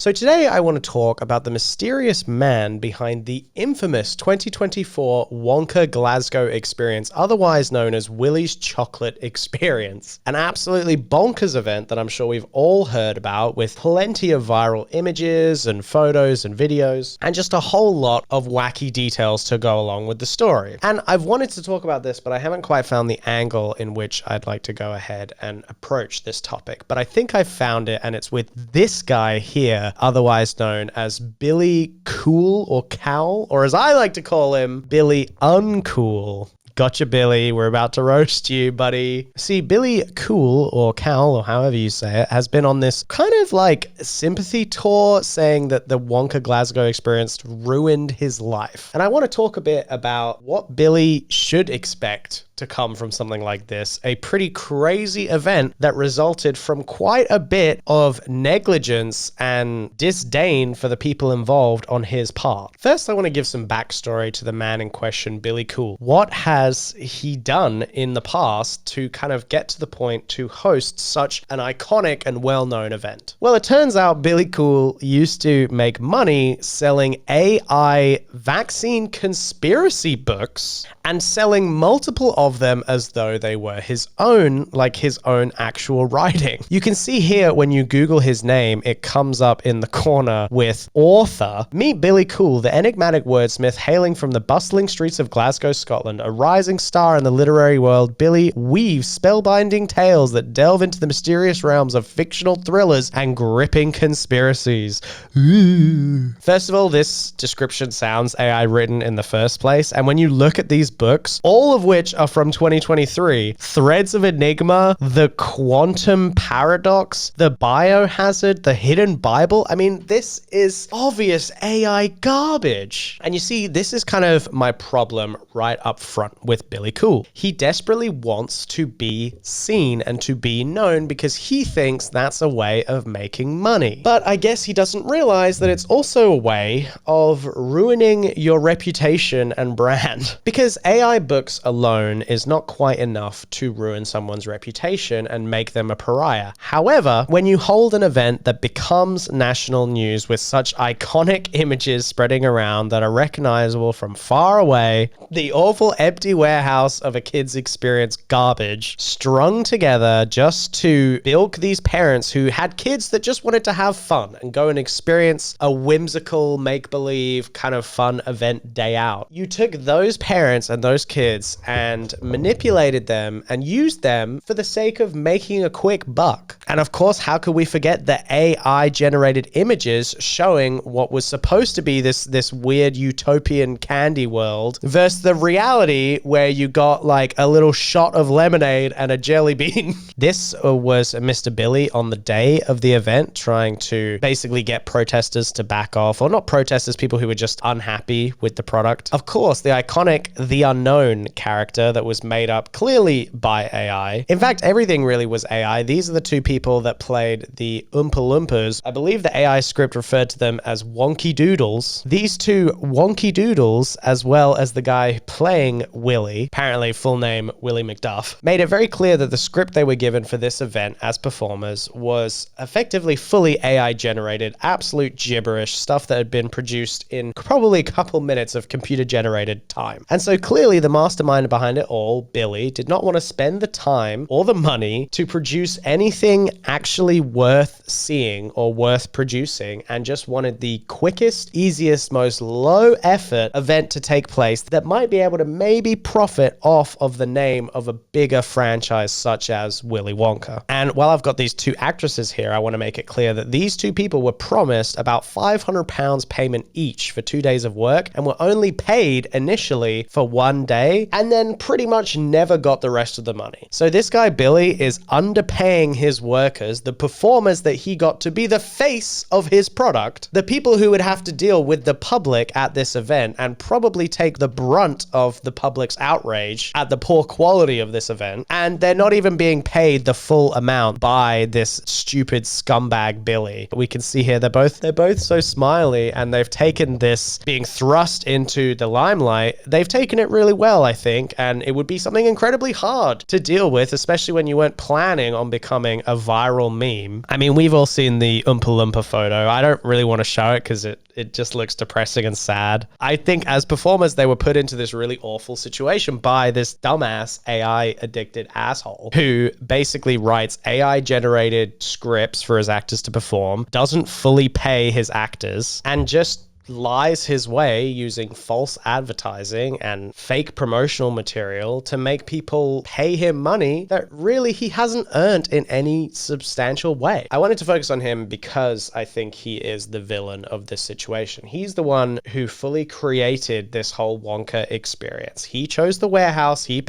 So today I want to talk about the mysterious man behind the infamous 2024 Wonka Glasgow Experience, otherwise known as Willys Chocolate Experience. An absolutely bonkers event that I'm sure we've all heard about, with plenty of viral images and photos and videos, and just a whole lot of wacky details to go along with the story. And I've wanted to talk about this, but I haven't quite found the angle in which I'd like to go ahead and approach this topic. But I think I've found it, and it's with this guy here, otherwise known as Billy Coull or Cowl, or as I like to call him, Billy Uncool. Gotcha, Billy. We're about to roast you, buddy. See, Billy Coull, or Cowl, or however you say it, has been on this kind of like sympathy tour saying that the Wonka Glasgow Experience ruined his life. And I want to talk a bit about what Billy should expect to come from something like this, a pretty crazy event that resulted from quite a bit of negligence and disdain for the people involved on his part. First, I want to give some backstory to the man in question, Billy Coull. What has he done in the past to kind of get to the point to host such an iconic and well-known event? Well, it turns out Billy Coull used to make money selling AI vaccine conspiracy books and selling multiple of them as though they were his own, like his own actual writing. You can see here when you Google his name, it comes up in the corner with author. Meet Billy Coull, the enigmatic wordsmith hailing from the bustling streets of Glasgow, Scotland. A rising star in the literary world, Billy weaves spellbinding tales that delve into the mysterious realms of fictional thrillers and gripping conspiracies. Ooh. First of all, this description sounds AI written in the first place, and when you look at these books, all of which are from 2023, Threads of Enigma, The Quantum Paradox, The Biohazard, The Hidden Bible. I mean, this is obvious AI garbage. And you see, this is kind of my problem right up front with Billy Coull. He desperately wants to be seen and to be known because he thinks that's a way of making money. But I guess he doesn't realize that it's also a way of ruining your reputation and brand. Because AI books alone is not quite enough to ruin someone's reputation and make them a pariah. However, when you hold an event that becomes national news with such iconic images spreading around that are recognizable from far away, the awful empty warehouse of a kid's experience garbage strung together just to bilk these parents who had kids that just wanted to have fun and go and experience a whimsical, make-believe kind of fun event day out. You took those parents and those kids and manipulated them and used them for the sake of making a quick buck. And of course, how could we forget the AI generated images showing what was supposed to be this weird utopian candy world versus the reality where you got like a little shot of lemonade and a jelly bean. This was Mr. Billy on the day of the event trying to basically get protesters to back off, or not protesters, people who were just unhappy with the product. Of course, the iconic The Unknown character that was made up clearly by AI. In fact, everything really was AI. These are the two people that played the Oompa Loompas. I believe the AI script referred to them as wonky doodles. These two wonky doodles, as well as the guy playing Willy, apparently full name Willie McDuff, made it very clear that the script they were given for this event as performers was effectively fully AI generated, absolute gibberish, stuff that had been produced in probably a couple minutes of computer generated time. And so clearly the mastermind behind it all, Billy, did not want to spend the time or the money to produce anything actually worth seeing or worth producing, and just wanted the quickest, easiest, most low effort event to take place that might be able to maybe profit off of the name of a bigger franchise such as Willy Wonka. And while I've got these two actresses here, I want to make it clear that these two people were promised about £500 payment each for 2 days of work and were only paid initially for 1 day, and then pretty much never got the rest of the money. So this guy Billy is underpaying his workers, the performers that he got to be the face of his product, the people who would have to deal with the public at this event and probably take the brunt of the public's outrage at the poor quality of this event. And they're not even being paid the full amount by this stupid scumbag Billy. We can see here they're both so smiley, and they've taken this being thrust into the limelight, they've taken it it really well, I think, and it would be something incredibly hard to deal with, especially when you weren't planning on becoming a viral meme. I mean, we've all seen the Oompa Loompa photo. I don't really want to show it because it just looks depressing and sad. I think as performers, they were put into this really awful situation by this dumbass AI-addicted asshole who basically writes AI-generated scripts for his actors to perform, doesn't fully pay his actors, and just lies his way using false advertising and fake promotional material to make people pay him money that really he hasn't earned in any substantial way. I wanted to focus on him because I think he is the villain of this situation. He's the one who fully created this whole Wonka experience. He chose the warehouse, he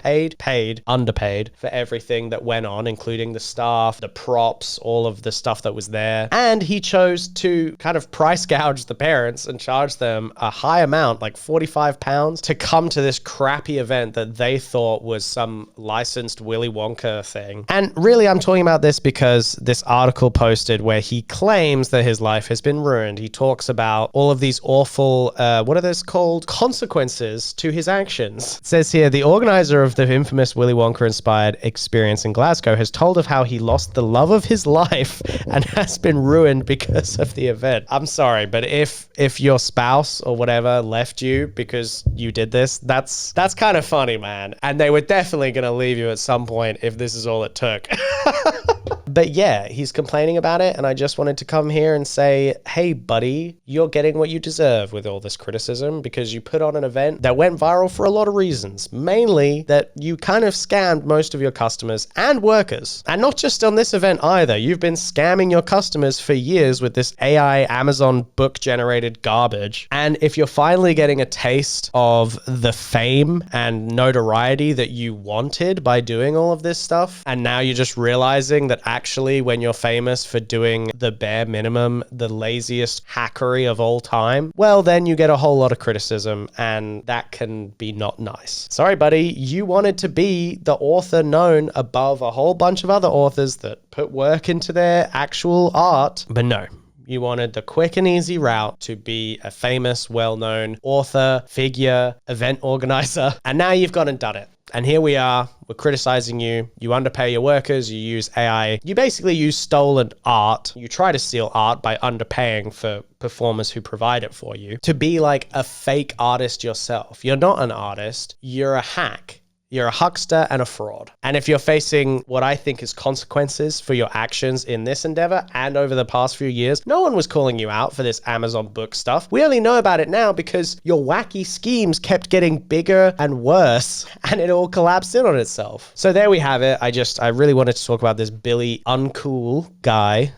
underpaid for everything that went on, including the staff, the props, all of the stuff that was there. And he chose to kind of price gouge the parents and charge them a high amount, like £45, to come to this crappy event that they thought was some licensed Willy Wonka thing. And really, I'm talking about this because this article posted where he claims that his life has been ruined. He talks about all of these awful, what are those called? Consequences to his actions. It says here, the organizer of the infamous Willy Wonka-inspired experience in Glasgow has told of how he lost the love of his life and has been ruined because of the event. I'm sorry, but if your spouse or whatever left you because you did this, that's kind of funny, man. And they were definitely going to leave you at some point if this is all it took. But yeah, he's complaining about it, and I just wanted to come here and say, hey, buddy, you're getting what you deserve with all this criticism because you put on an event that went viral for a lot of reasons. Mainly that you kind of scammed most of your customers and workers. And not just on this event either. You've been scamming your customers for years with this AI Amazon book-generated garbage. And if you're finally getting a taste of the fame and notoriety that you wanted by doing all of this stuff, and now you're just realizing that actually when you're famous for doing the bare minimum, the laziest hackery of all time, well, then you get a whole lot of criticism, and that can be not nice. Sorry, buddy, you wanted to be the author known above a whole bunch of other authors that put work into their actual art, but no. You wanted the quick and easy route to be a famous, well-known author, figure, event organizer, and now you've gone and done it. And here we are, we're criticizing you, you underpay your workers, you use AI, you basically use stolen art, you try to steal art by underpaying for performers who provide it for you, to be like a fake artist yourself. You're not an artist, you're a hack. You're a huckster and a fraud. And if you're facing what I think is consequences for your actions in this endeavor and over the past few years, no one was calling you out for this Amazon book stuff. We only know about it now because your wacky schemes kept getting bigger and worse, and it all collapsed in on itself. So there we have it. I really wanted to talk about this Billy uncool guy.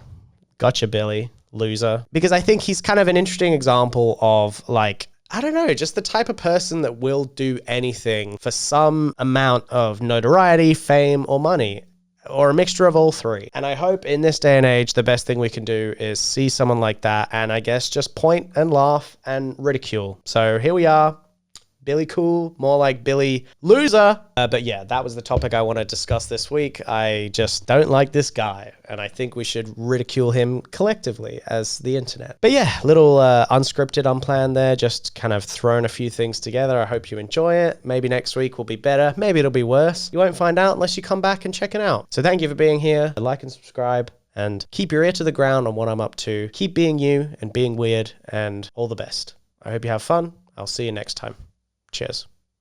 Gotcha, Billy, loser. Because I think he's kind of an interesting example of like, I don't know, just the type of person that will do anything for some amount of notoriety, fame, or money, or a mixture of all three. And I hope in this day and age, the best thing we can do is see someone like that and I guess just point and laugh and ridicule. So here we are. Billy Coull, more like Billy Loser. But yeah, that was the topic I want to discuss this week. I just don't like this guy, and I think we should ridicule him collectively as the internet. But yeah, little unscripted, unplanned there, just kind of throwing a few things together. I hope you enjoy it. Maybe next week will be better. Maybe it'll be worse. You won't find out unless you come back and check it out. So thank you for being here. Like and subscribe, and keep your ear to the ground on what I'm up to. Keep being you and being weird, and all the best. I hope you have fun. I'll see you next time. Cheers.